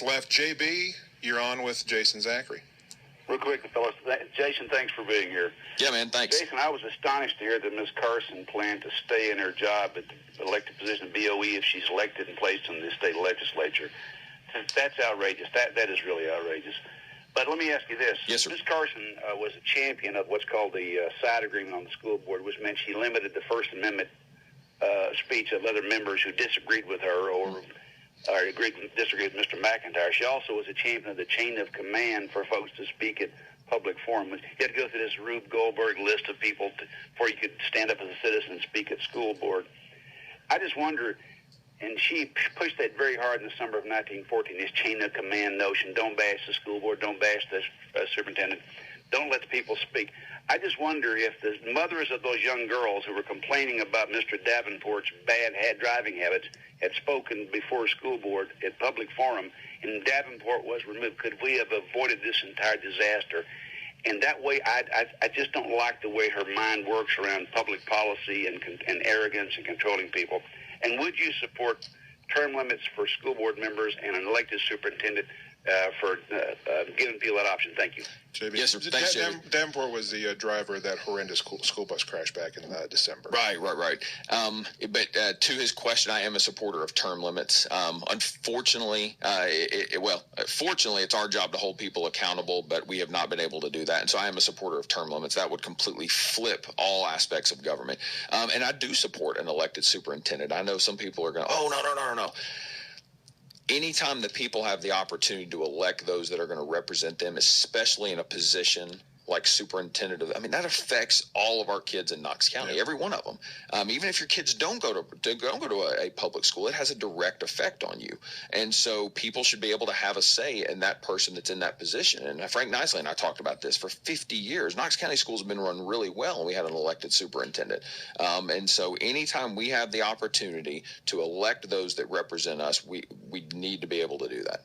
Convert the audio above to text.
Left. JB, you're on with Jason Zachary. Real quick, fellas. Jason, thanks for being here. Yeah, man, thanks. Jason, I was astonished to hear that Ms. Carson planned to stay in her job at the elected position of BOE if she's elected and placed in the state legislature. That's outrageous. That is really outrageous. But let me ask you this. Yes, sir. Ms. Carson was a champion of what's called the side agreement on the school board, which meant she limited the First Amendment speech of other members who disagreed with her or disagreed with Mr. McIntyre. She also was a champion of the chain of command for folks to speak at public forum. You had to go through this Rube Goldberg list of people before you could stand up as a citizen and speak at school board. I just wonder, and she pushed that very hard in the summer of 1914, this chain of command notion. Don't bash the school board, don't bash the superintendent, don't let the people speak. I just wonder if the mothers of those young girls who were complaining about Mr. Davenport's bad driving habits had spoken before school board at public forum, and Davenport was removed. Could we have avoided this entire disaster? And that way, I just don't like the way her mind works around public policy and arrogance and controlling people. And would you support term limits for school board members and an elected superintendent for giving people that option? Thank you. JB. Yes, sir. Thanks, JB. Davenport was the driver of that horrendous school bus crash back in December. Right. But to his question, I am a supporter of term limits. Unfortunately, fortunately, it's our job to hold people accountable, but we have not been able to do that. And so I am a supporter of term limits. That would completely flip all aspects of government. And I do support an elected superintendent. I know some people are going, no. Anytime that people have the opportunity to elect those that are going to represent them, especially in a position like superintendent that affects all of our kids in Knox County, every one of them. Even if your kids don't go to a public school, it has a direct effect on you. And so people should be able to have a say in that person that's in that position. And Frank Nicely and I talked about this for 50 years. Knox County schools have been run really well, and we had an elected superintendent. And so anytime we have the opportunity to elect those that represent us, we need to be able to do that.